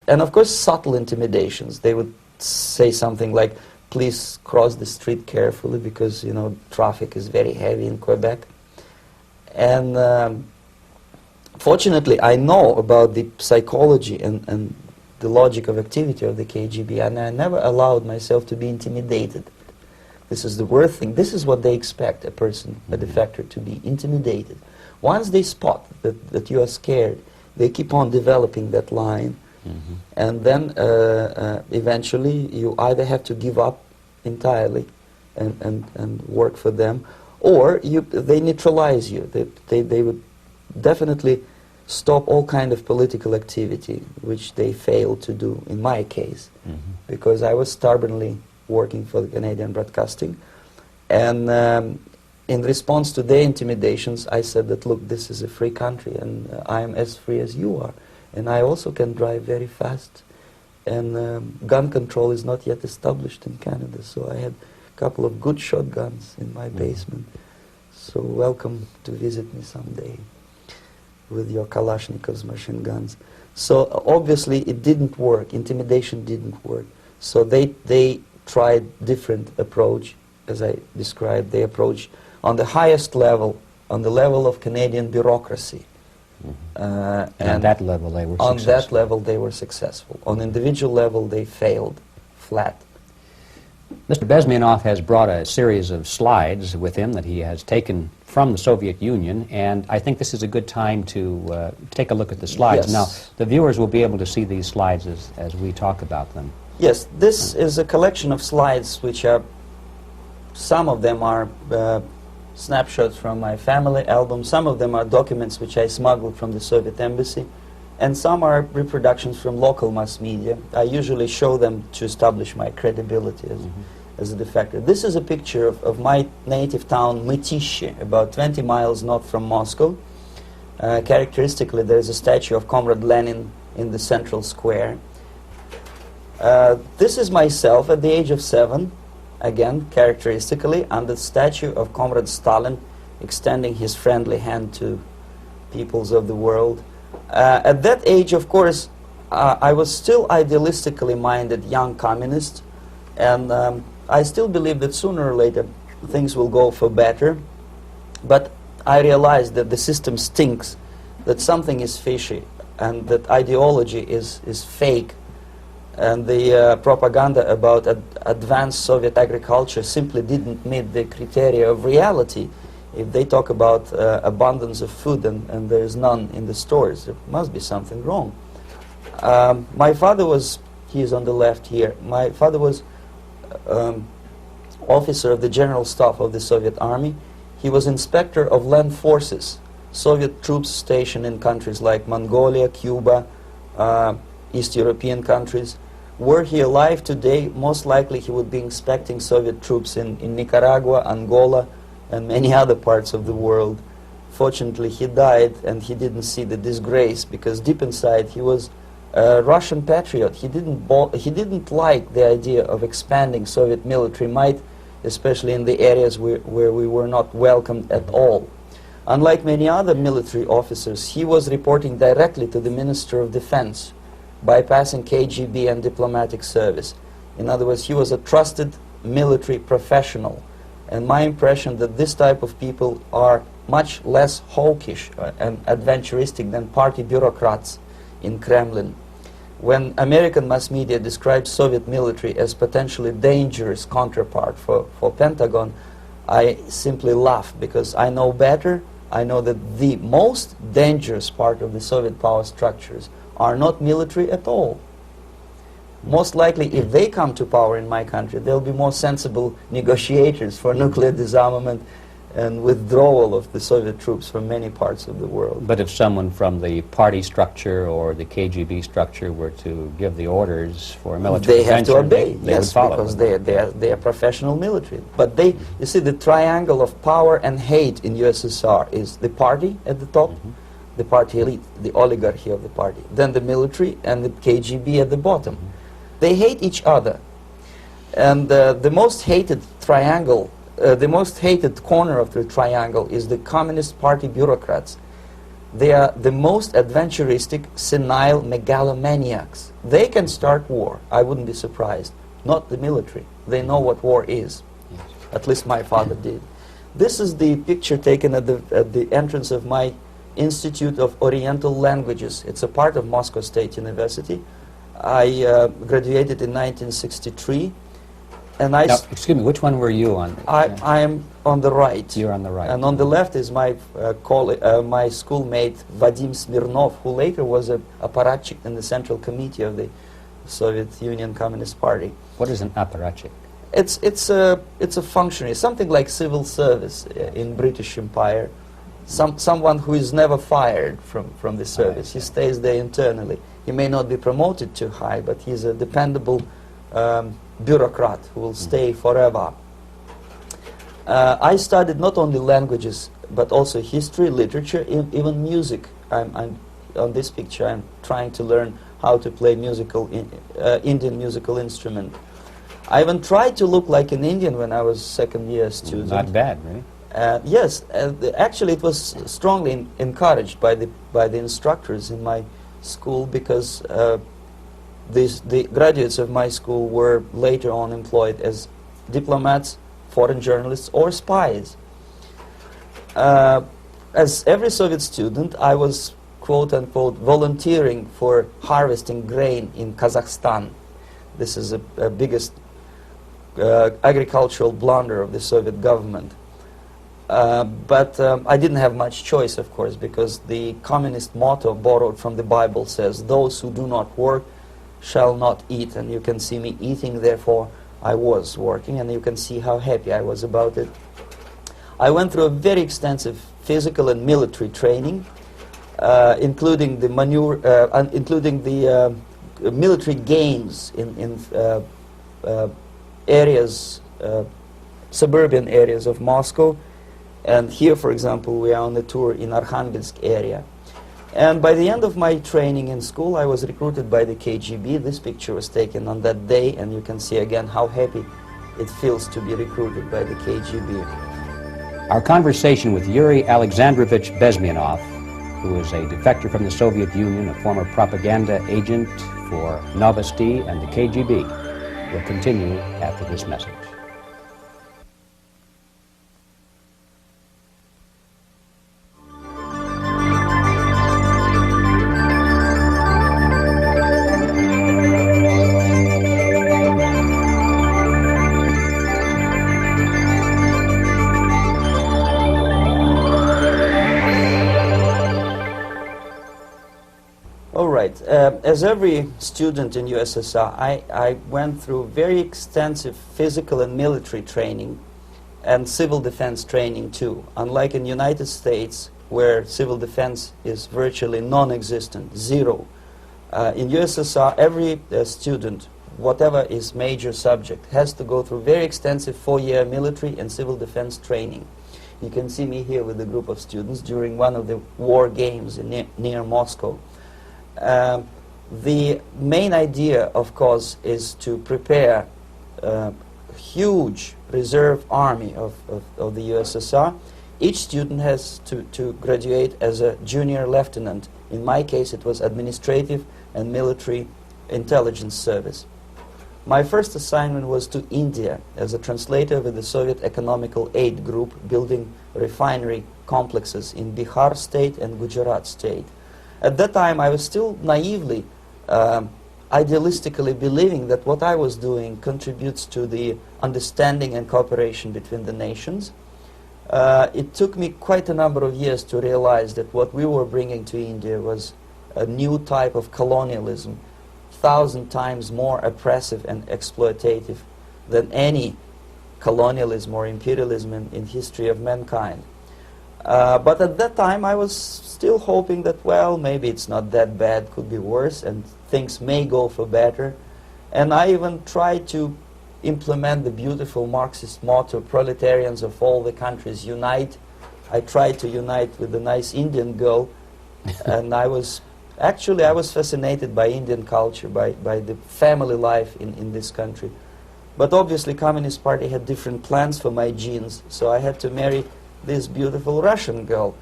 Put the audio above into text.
and of course subtle intimidations. They would say something like, please cross the street carefully because, you know, traffic is very heavy in Quebec. And fortunately, I know about the psychology and the logic of activity of the KGB, and I never allowed myself to be intimidated. This is the worst thing. This is what they expect a person, a defector, to be intimidated. Once they spot that you are scared, they keep on developing that line, and then eventually you either have to give up entirely and work for them, or they neutralize you. They would definitely stop all kind of political activity, which they failed to do in my case, because I was stubbornly working for the Canadian Broadcasting. And in response to their intimidations, I said that, look, this is a free country, and I am as free as you are. And I also can drive very fast. And gun control is not yet established in Canada, so I had a couple of good shotguns in my basement. So welcome to visit me someday with your Kalashnikovs machine guns. So obviously it didn't work. Intimidation didn't work. So they tried different approach, as I described. They approached on the highest level, on the level of Canadian bureaucracy. And on that level they were successful. On that level they were successful. On individual level they failed, flat. Mr. Bezmenov has brought a series of slides with him that he has taken from the Soviet Union, and I think this is a good time to take a look at the slides. Yes. Now, the viewers will be able to see these slides as we talk about them. Yes, this is a collection of slides which are, some of them are snapshots from my family album, some of them are documents which I smuggled from the Soviet embassy, and some are reproductions from local mass media. I usually show them to establish my credibility as a defector. This is a picture of my native town, Mytishi, about 20 miles north from Moscow. Characteristically, there is a statue of Comrade Lenin in the central square. This is myself at the age of 7, again, characteristically, under the statue of Comrade Stalin, extending his friendly hand to peoples of the world. At that age, of course, I was still idealistically minded young communist, and I still believe that sooner or later things will go for better. But I realized that the system stinks, that something is fishy, and that ideology is fake, and the propaganda about advanced Soviet agriculture simply didn't meet the criteria of reality. If they talk about abundance of food and there is none in the stores, there must be something wrong. My father was, he is on the left here, my father was officer of the General Staff of the Soviet Army. He was inspector of land forces, Soviet troops stationed in countries like Mongolia, Cuba, East European countries. Were he alive today, most likely he would be inspecting Soviet troops in Nicaragua, Angola, and many other parts of the world. Fortunately, he died, and he didn't see the disgrace, because deep inside he was a Russian patriot. He didn't like the idea of expanding Soviet military might, especially in the areas where we were not welcomed at all. Unlike many other military officers, he was reporting directly to the Minister of Defense, bypassing KGB and diplomatic service. In other words, he was a trusted military professional. And my impression that this type of people are much less hawkish and adventuristic than party bureaucrats in Kremlin. When American mass media describes Soviet military as potentially dangerous counterpart for Pentagon, I simply laugh, because I know better. I know that the most dangerous part of the Soviet power structures are not military at all. Most likely, if they come to power in my country, they'll be more sensible negotiators for nuclear disarmament and withdrawal of the Soviet troops from many parts of the world. But if someone from the party structure or the KGB structure were to give the orders for a military intervention, they have to obey, they yes, would follow. Because they are professional military. But they, you see, the triangle of power and hate in USSR is the party at the top, the party elite, the oligarchy of the party, then the military and the KGB at the bottom. They hate each other. And the most hated triangle, the most hated corner of the triangle is the Communist Party bureaucrats. They are the most adventuristic, senile megalomaniacs. They can start war. I wouldn't be surprised. Not the military. They know what war is. Yes. At least my father did. This is the picture taken at the entrance of my Institute of Oriental Languages. It's a part of Moscow State University. I graduated in 1963. And I Now, excuse me, which one were you on? I am on the right. You're on the right. And on the left is my my schoolmate Vadim Smirnov, who later was a apparatchik in the Central Committee of the Soviet Union Communist Party. What is an apparatchik? It's a functionary, something like civil service in British Empire. Someone who is never fired from the service. He stays there internally. He may not be promoted too high, but he's a dependable bureaucrat who will stay forever. I studied not only languages, but also history, literature, even music. I'm on this picture, I'm trying to learn how to play Indian musical instrument. I even tried to look like an Indian when I was second-year student. Not bad, really. Yes, actually it was strongly encouraged by the instructors in my school, because the graduates of my school were later on employed as diplomats, foreign journalists, or spies. As every Soviet student, I was, quote-unquote, volunteering for harvesting grain in Kazakhstan. This is the biggest agricultural blunder of the Soviet government. But I didn't have much choice, of course, because the communist motto borrowed from the Bible says, "Those who do not work shall not eat." And you can see me eating, therefore I was working, and you can see how happy I was about it. I went through a very extensive physical and military training, including the military games in areas, suburban areas of Moscow. And here, for example, we are on a tour in Arkhangelsk area. And by the end of my training in school, I was recruited by the KGB. This picture was taken on that day, and you can see again how happy it feels to be recruited by the KGB. Our conversation with Yuri Alexandrovitch Bezmenov, who is a defector from the Soviet Union, a former propaganda agent for Novosti and the KGB, will continue after this message. As every student in USSR, I went through very extensive physical and military training and civil defense training too. Unlike in the United States, where civil defense is virtually non-existent, zero. In USSR, every student, whatever his major subject, has to go through very extensive 4-year military and civil defense training. You can see me here with a group of students during one of the war games near Moscow. The main idea, of course, is to prepare a huge reserve army of the USSR. Each student has to graduate as a junior lieutenant. In my case, it was administrative and military intelligence service. My first assignment was to India as a translator with the Soviet Economical Aid Group, building refinery complexes in Bihar state and Gujarat state. At that time, I was still naively, idealistically believing that what I was doing contributes to the understanding and cooperation between the nations. It took me quite a number of years to realize that what we were bringing to India was a new type of colonialism, 1,000 times more oppressive and exploitative than any colonialism or imperialism in history of mankind. But at that time, I was still hoping that, well, maybe it's not that bad, could be worse, and things may go for better. And I even tried to implement the beautiful Marxist motto, proletarians of all the countries unite. I tried to unite with a nice Indian girl, and I was fascinated by Indian culture, by the family life in this country. But obviously, Communist Party had different plans for my genes, so I had to marry this beautiful Russian girl.